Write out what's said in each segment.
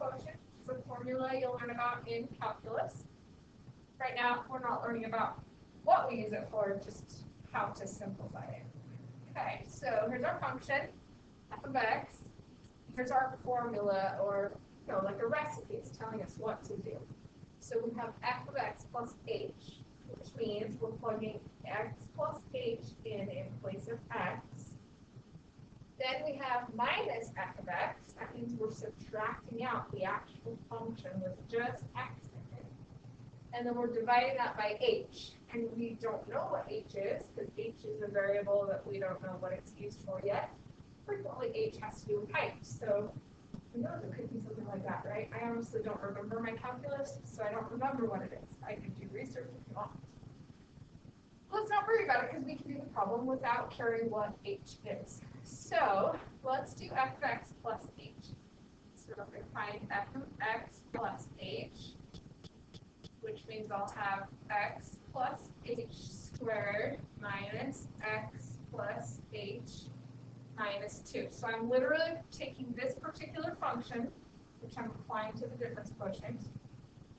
quotient, which is a formula you'll learn about in calculus. Right now, we're not learning about what we use it for, just how to simplify it. Okay, so here's our function, f of x. Here's our formula, or like a recipe. It's telling us what to do. So we have f of x plus h, which means we're plugging x plus h in place of x. Then we have minus f of x. That means we're subtracting out the actual function with just x in it. And then we're dividing that by h. And we don't know what h is, because h is a variable that we don't know what it's used for yet. Frequently, h has to do with height. So who knows, it could be something like that, right? I honestly don't remember my calculus, so I don't remember what it is. I can do research if you want. Let's not worry about it, because we can do the problem without caring what h is. So let's do f of x plus h. So we're going to find f of x plus h, which means I'll have x plus h squared minus x plus h minus 2. So I'm literally taking this particular function, which I'm applying to the difference quotient,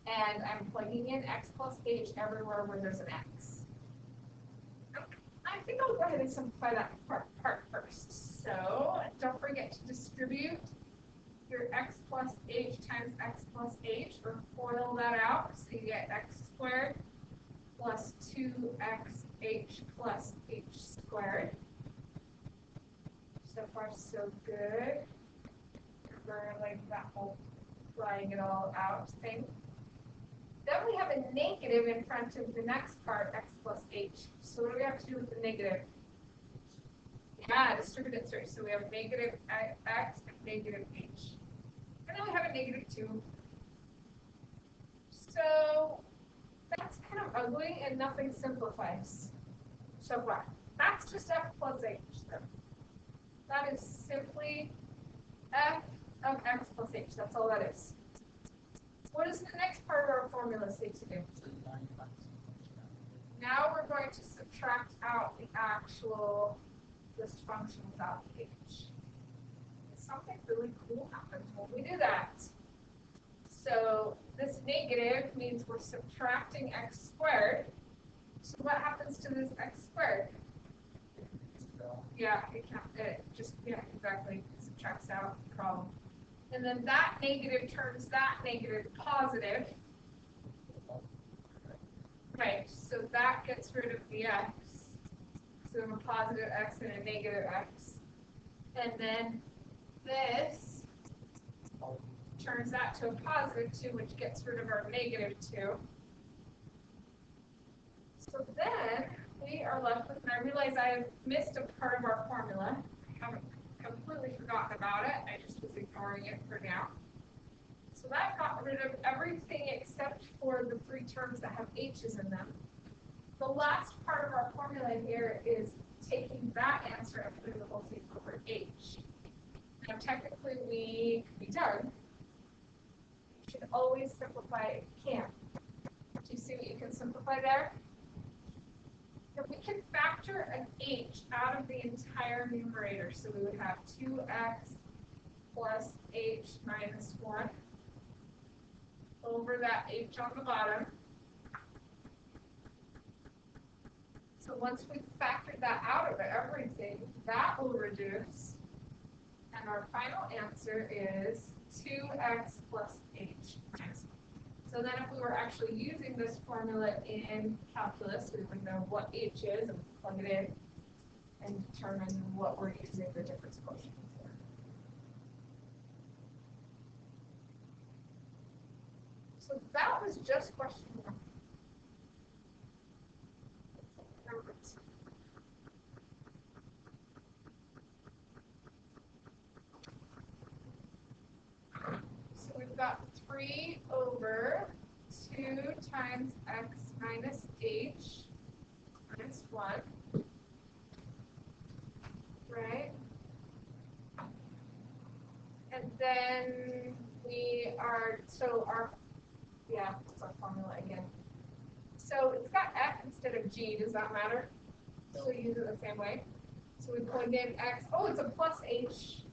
and I'm plugging in x plus h everywhere where there's an x. I think I'll go ahead and simplify that part first. So don't forget to distribute your x plus h times x plus h, or FOIL that out, so you get x squared plus 2xh plus h squared. So far, so good. Remember, like that whole flying it all out thing. Then we have a negative in front of the next part, x plus h. So what do we have to do with the negative? Yeah, distribute it through. So we have negative x and negative h. And then we have a negative 2. So that's kind of ugly and nothing simplifies so far. That's just f plus h though. That is simply f of x plus h. That's all that is. What does the next part of our formula say to do? Now we're going to subtract out the actual list function without the h. Something really cool happens when we do that. So this negative means we're subtracting x squared. So what happens to this x squared? Yeah, exactly. It subtracts out the problem. And then that negative turns that negative positive. Right, so that gets rid of the x. So a positive x and a negative x. And then this turns that to a positive 2, which gets rid of our negative 2. So then we are left with, and I realize I have missed a part of our formula. I haven't completely forgotten about it. I just was ignoring it for now. So that got rid of everything except for the 3 terms that have h's in them. The last part of our formula here is taking that answer and putting the whole thing over h. Now technically we could be done. You should always simplify if you can. Do you see what you can simplify there? We can factor an h out of the entire numerator. So we would have 2x plus h minus 1 over that h on the bottom. So once we've factored that out of everything, that will reduce. And our final answer is 2x plus h minus 1. So then if we were actually using this formula in calculus, we would know what h is and plug it in and determine what we're using the difference quotient for. So that was just question 1. So we've got 3 over 2 times x minus h minus 1, right? And then we are, that's our formula again. So it's got f instead of g. Does that matter? Still use it the same way. So we plug in x. Oh, it's a plus h.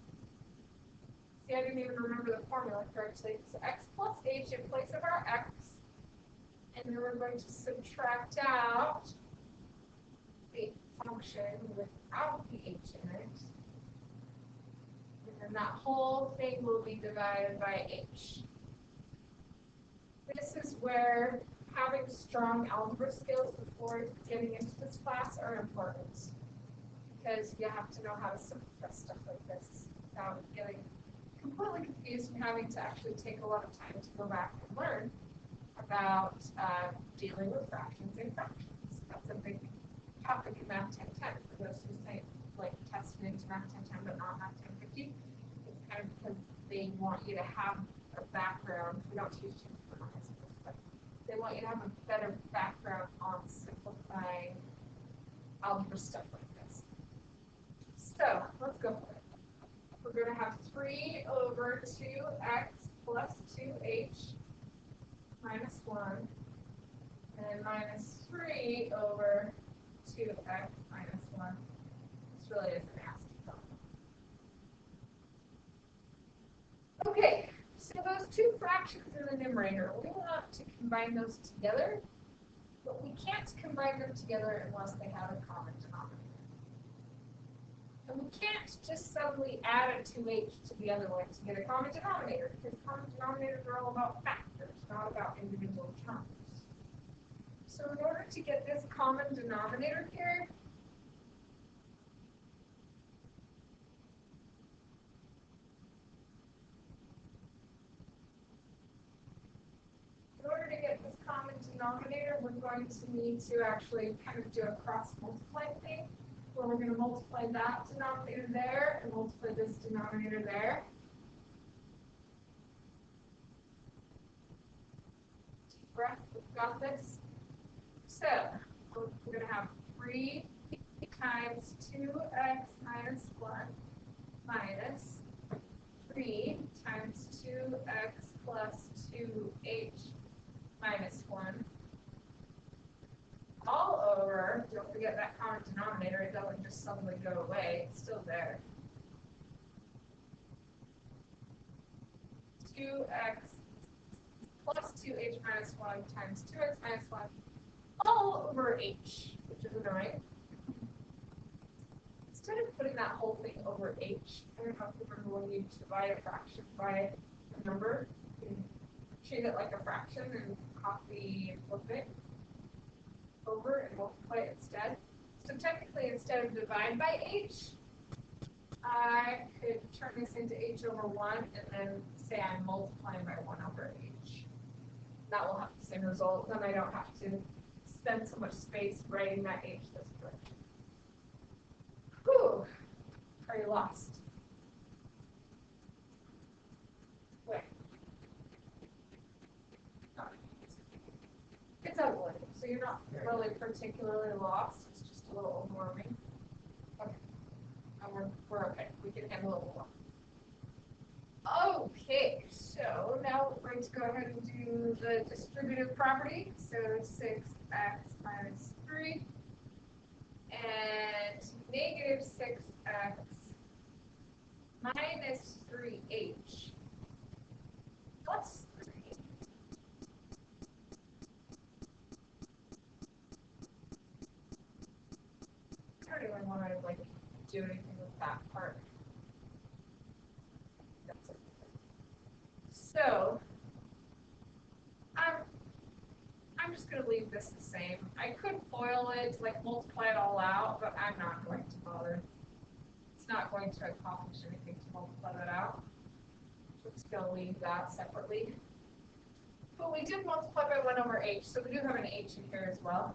See, I didn't can even remember the formula correctly. So x plus h in place of our x, and then we're going to subtract out the function without the h in it. And then that whole thing will be divided by h. This is where having strong algebra skills before getting into this class are important, because you have to know how to simplify stuff like this without getting completely confused and having to actually take a lot of time to go back and learn about dealing with fractions and fractions. That's a big topic in Math 1010 for those who say like tested into Math 1010 but not Math 1050. It's kind of because they want you to have a background. We don't teach you for high school, but they want you to have a better background on simplifying algebra stuff like this. So let's go for it. We're going to have 3 over 2x plus 2h minus 1, and minus 3 over 2x minus 1. This really is an ASCII problem. Okay, so those two fractions in the numerator, we want to combine those together, but we can't combine them together unless they have a common denominator. And we can't just suddenly add a 2h to the other one to get a common denominator, because common denominators are all about factors, not about individual terms. So in order to get this common denominator here, we're going to need to actually kind of do a cross multiply thing, where we're going to multiply that denominator there and multiply this denominator there. Deep breath, we've got this. So we're going to have 3 times 2x minus 1 minus 3 times 2x plus 2h minus 1 all over, don't forget that common denominator, it doesn't just suddenly go away, it's still there. 2x plus 2h minus 1 times 2x minus 1 all over h, which is annoying. Instead of putting that whole thing over h, I don't know if you remember when you divide a fraction by a number, you can treat it like a fraction and copy and flip it over and multiply it instead. So technically, instead of divide by h, I could turn this into h over 1 and then say I'm multiplying by 1 over h. That will have the same result. Then I don't have to spend so much space writing that h this direction. Whew. Are you lost? Wait. It's ugly, so you're not really particularly lost. It's just a little overwhelming. Okay. And we're okay. We can handle it a little. Okay, so now we're going to go ahead and do the distributive property. So 6x minus 3 and negative 6x minus 3h plus 3. I don't even want to like do anything with that part. That's it. So I'm just going to leave this the same. I could FOIL it, like multiply it all out, but I'm not going to bother. It's not going to accomplish anything to multiply that out. So I'm just going to leave that separately. But we did multiply by 1 over h, so we do have an h in here as well.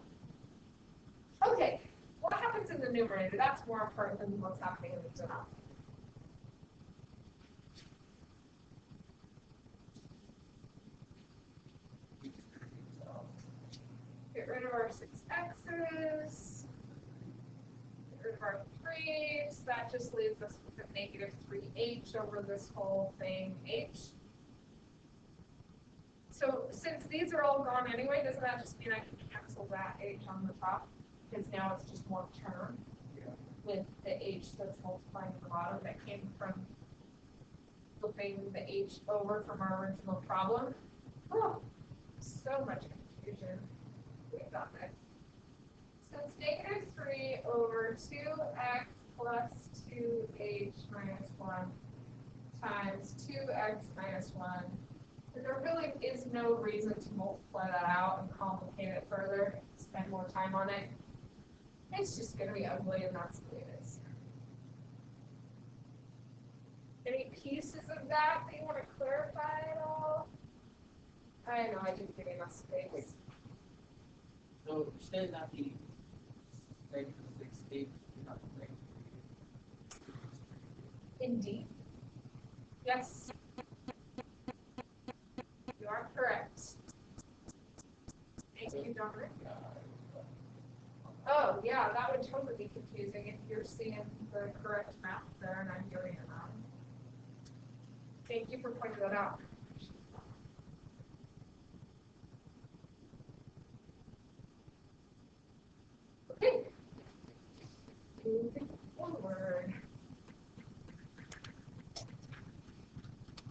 Okay, what happens in the numerator? That's more important than what's happening in the denominator. Get rid of our 6x's, get rid of our 3's, that just leaves us with a negative 3h over this whole thing, h. So since these are all gone anyway, doesn't that just mean I can cancel that h on the top? Because now it's just one term with the h that's multiplying at the bottom that came from flipping the h over from our original problem. Oh, so much confusion. We've got this. So it's negative 3 over 2x plus 2h minus 1 times 2x minus 1. And there really is no reason to multiply that out and complicate it further, spend more time on it. It's just going to be ugly, and that's the way it is. Any pieces of that you want to clarify at all? I know I didn't give you enough space. So you said that the negative 6h not negative 3. Indeed. Yes. You are correct. Thank you, Dominic. Oh, yeah, that would totally be confusing if you're seeing the correct math there and I'm doing it wrong. Thank you for pointing that out.